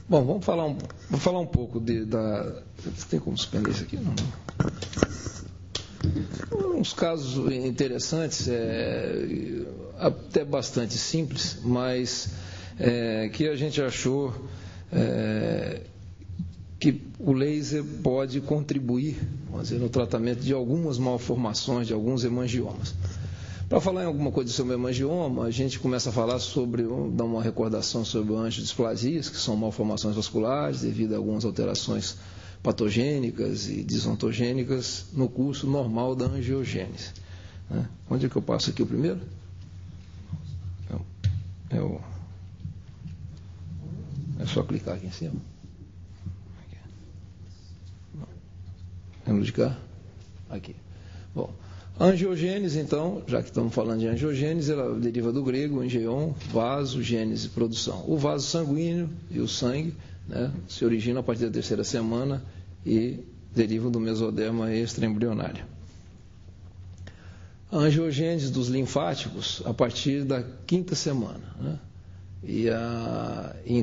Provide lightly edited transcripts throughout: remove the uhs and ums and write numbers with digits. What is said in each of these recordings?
Bom, vou falar um pouco da... Tem como suspender isso aqui? Não. Uns casos interessantes, até bastante simples, mas que a gente achou que o laser pode contribuir, vamos dizer, no tratamento de algumas malformações, de alguns hemangiomas. Para falar em alguma coisa sobre hemangioma, a gente começa a falar dar uma recordação sobre angiodisplasias, que são malformações vasculares devido a algumas alterações patogênicas e desontogênicas no curso normal da angiogênese. Onde é que eu passo aqui o primeiro? É só clicar aqui em cima. Lembra de cá? Aqui. Bom, a angiogênese, então, já que estamos falando de angiogênese, ela deriva do grego, angeion, vaso, gênese, produção. O vaso sanguíneo e o sangue, né, se originam a partir da 3ª semana e derivam do mesoderma extraembrionário. A angiogênese dos linfáticos a partir da 5ª semana, né, e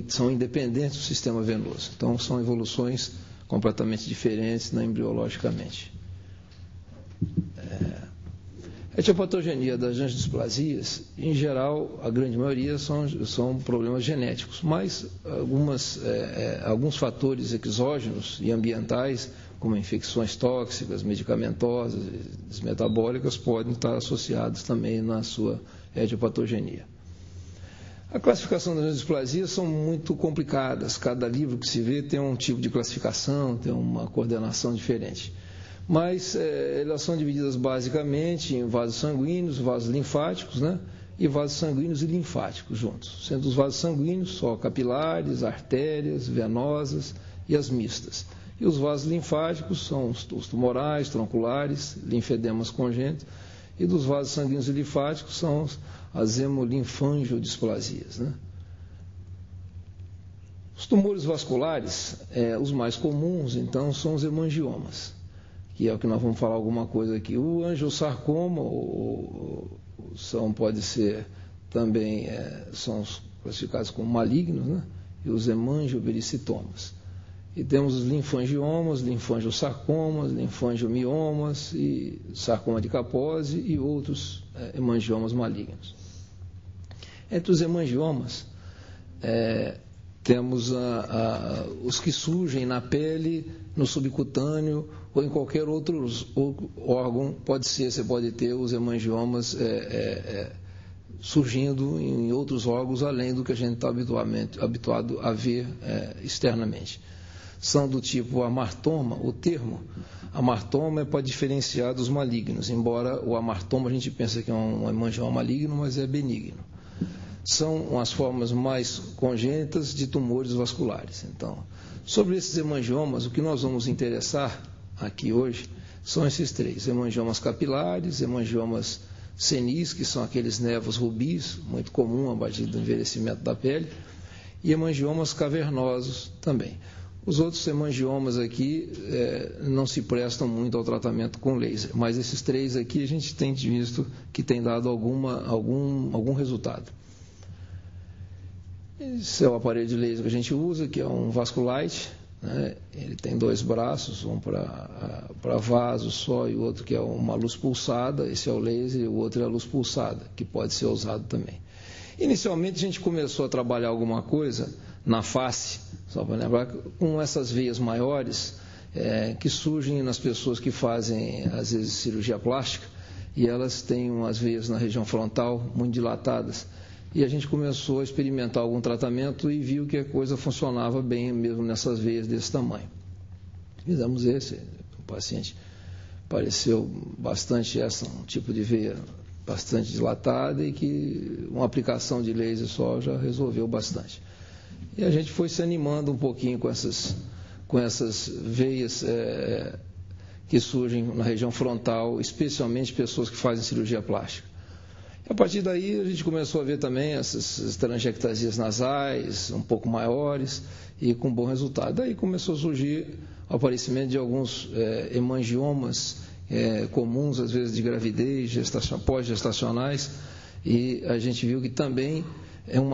são independentes do sistema venoso. Então, são evoluções completamente diferentes embriologicamente. A etiopatogenia das angiodisplasias, em geral, a grande maioria são problemas genéticos, mas alguns fatores exógenos e ambientais, como infecções tóxicas, medicamentosas, metabólicas, podem estar associados também na sua etiopatogenia. A classificação das angiodisplasias são muito complicadas, cada livro que se vê tem um tipo de classificação, tem uma coordenação diferente. Mas elas são divididas basicamente em vasos sanguíneos, vasos linfáticos, né? E vasos sanguíneos e linfáticos juntos. Sendo os vasos sanguíneos só capilares, artérias, venosas e as mistas. E os vasos linfáticos são os tumorais, tronculares, linfedemas congênitos. E dos vasos sanguíneos e linfáticos são as hemolinfangiodisplasias, né? Os tumores vasculares, os mais comuns, então, são os hemangiomas, que é o que nós vamos falar alguma coisa aqui. O angiosarcoma pode ser também, são classificados como malignos, né? E os hemangiopericitomas. E temos os linfangiomas, linfangiosarcomas, linfangiomiomas, e sarcoma de Kaposi e outros hemangiomas malignos. Entre os hemangiomas, temos os que surgem na pele, no subcutâneo ou em qualquer outro órgão. Você pode ter os hemangiomas surgindo em outros órgãos, além do que a gente está habituado a ver externamente. São do tipo amartoma. O termo amartoma é para diferenciar dos malignos, embora o amartoma a gente pensa que é um hemangioma maligno, mas é benigno. São as formas mais congênitas de tumores vasculares. Então, sobre esses hemangiomas, o que nós vamos interessar aqui hoje são esses três: hemangiomas capilares, hemangiomas senis, que são aqueles nevos rubis, muito comum a partir do envelhecimento da pele, e hemangiomas cavernosos também. Os outros hemangiomas aqui não se prestam muito ao tratamento com laser, mas esses três aqui a gente tem visto que tem dado algum resultado. Esse é o aparelho de laser que a gente usa, que é um Vasculite, né? Ele tem dois braços, um para vaso só e o outro que é uma luz pulsada. Esse é o laser e o outro é a luz pulsada, que pode ser usado também. Inicialmente a gente começou a trabalhar alguma coisa na face, só para lembrar, com essas veias maiores que surgem nas pessoas que fazem, às vezes, cirurgia plástica, e elas têm umas veias na região frontal muito dilatadas. E a gente começou a experimentar algum tratamento e viu que a coisa funcionava bem mesmo nessas veias desse tamanho. Fizemos esse, o paciente pareceu bastante um tipo de veia bastante dilatada e que uma aplicação de laser só já resolveu bastante. E a gente foi se animando um pouquinho com essas veias que surgem na região frontal, especialmente pessoas que fazem cirurgia plástica. A partir daí a gente começou a ver também essas telangiectasias nasais um pouco maiores e com bom resultado. Daí começou a surgir o aparecimento de alguns hemangiomas comuns, às vezes de gravidez, pós-gestacionais, e a gente viu que também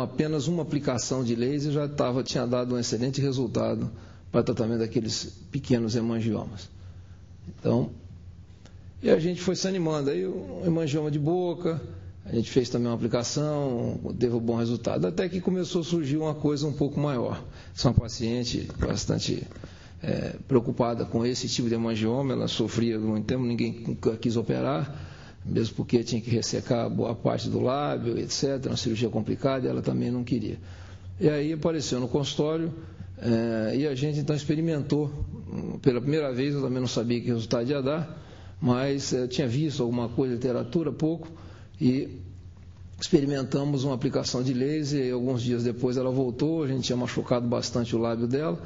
apenas uma aplicação de laser já tinha dado um excelente resultado para tratamento daqueles pequenos hemangiomas. Então, e a gente foi se animando. Aí um hemangioma de boca, a gente fez também uma aplicação, teve um bom resultado, até que começou a surgir uma coisa um pouco maior. Essa é uma paciente bastante preocupada com esse tipo de hemangioma, ela sofria muito tempo, ninguém quis operar, mesmo porque tinha que ressecar boa parte do lábio, etc., uma cirurgia complicada, e ela também não queria. E aí apareceu no consultório, e a gente então experimentou, pela primeira vez, eu também não sabia que resultado ia dar, mas eu tinha visto alguma coisa, literatura, pouco, e experimentamos uma aplicação de laser, e alguns dias depois ela voltou, a gente tinha machucado bastante o lábio dela,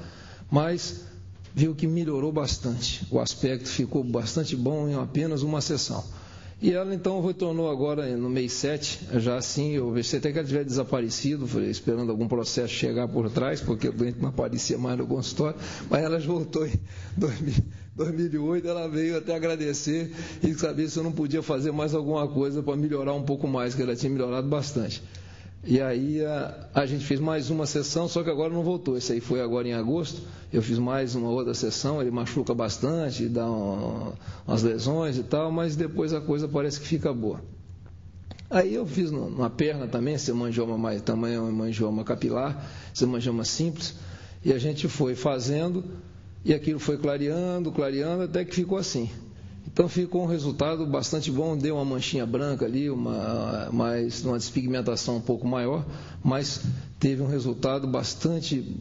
mas viu que melhorou bastante, o aspecto ficou bastante bom em apenas uma sessão. E ela então retornou agora no mês 7, já assim, eu pensei até que ela tivesse desaparecido, esperando algum processo chegar por trás, porque o doente não aparecia mais no consultório, mas ela voltou em 2008, ela veio até agradecer e saber se eu não podia fazer mais alguma coisa para melhorar um pouco mais, que ela tinha melhorado bastante. E aí a gente fez mais uma sessão, só que agora não voltou. Esse aí foi agora em agosto. Eu fiz mais uma outra sessão, ele machuca bastante, dá umas lesões e tal, mas depois a coisa parece que fica boa. Aí eu fiz na perna também, esse hemangioma mais tamanho, hemangioma capilar, esse hemangioma simples, e a gente foi fazendo, e aquilo foi clareando, até que ficou assim. Então ficou um resultado bastante bom, deu uma manchinha branca ali, uma despigmentação um pouco maior, mas teve um resultado bastante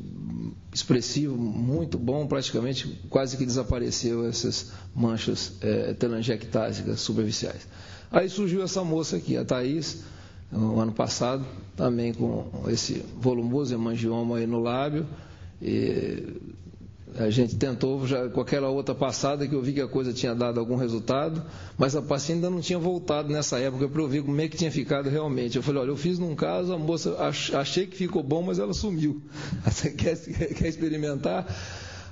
expressivo, muito bom, praticamente quase que desapareceu essas manchas telangiectásicas superficiais. Aí surgiu essa moça aqui, a Thaís, no ano passado, também com esse volumoso hemangioma aí no lábio, e a gente tentou já com aquela outra passada que eu vi que a coisa tinha dado algum resultado, mas a paciente ainda não tinha voltado nessa época para eu ver como é que tinha ficado realmente. Eu falei, olha, eu fiz num caso, a moça achei que ficou bom, mas ela sumiu. Você quer experimentar?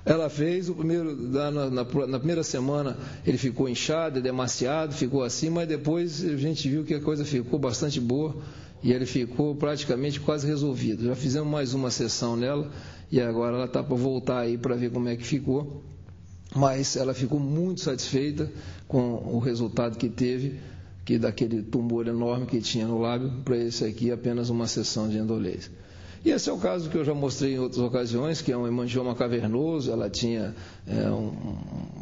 Ela fez o primeiro, na primeira semana ele ficou inchado, demasiado, ficou assim, mas depois a gente viu que a coisa ficou bastante boa e ele ficou praticamente quase resolvido. Já fizemos mais uma sessão nela e agora ela está para voltar aí para ver como é que ficou, mas ela ficou muito satisfeita com o resultado que teve, que daquele tumor enorme que tinha no lábio, para esse aqui apenas uma sessão de endolaser. E esse é o caso que eu já mostrei em outras ocasiões, que é um hemangioma cavernoso, ela tinha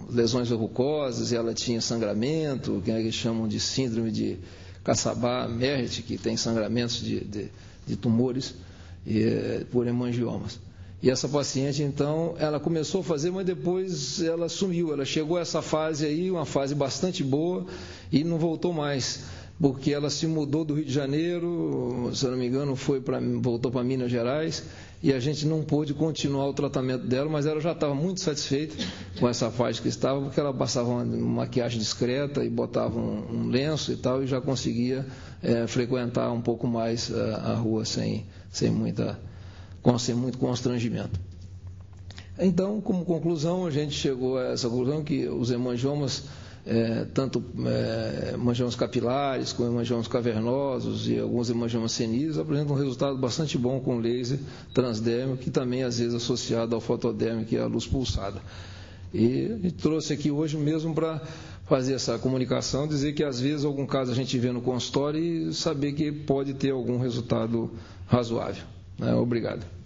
lesões verrucosas, e ela tinha sangramento, que eles chamam de síndrome de Cassabá-Merritt, que tem sangramentos de tumores por hemangiomas. E essa paciente, então, ela começou a fazer, mas depois ela sumiu. Ela chegou a essa fase aí, uma fase bastante boa, e não voltou mais, porque ela se mudou do Rio de Janeiro, se eu não me engano, voltou para Minas Gerais, e a gente não pôde continuar o tratamento dela, mas ela já estava muito satisfeita com essa fase que estava, porque ela passava uma maquiagem discreta e botava um lenço e tal, e já conseguia frequentar um pouco mais a rua sem muito constrangimento. Então, como conclusão, a gente chegou a essa conclusão que os hemangiomas, tanto hemangiomas capilares, como hemangiomas cavernosos e alguns hemangiomas senis, apresentam um resultado bastante bom com laser transdérmico, que também às vezes associado ao fotodérmico e à luz pulsada. E a gente trouxe aqui hoje mesmo para fazer essa comunicação, dizer que às vezes algum caso a gente vê no consultório e saber que pode ter algum resultado razoável. Obrigado.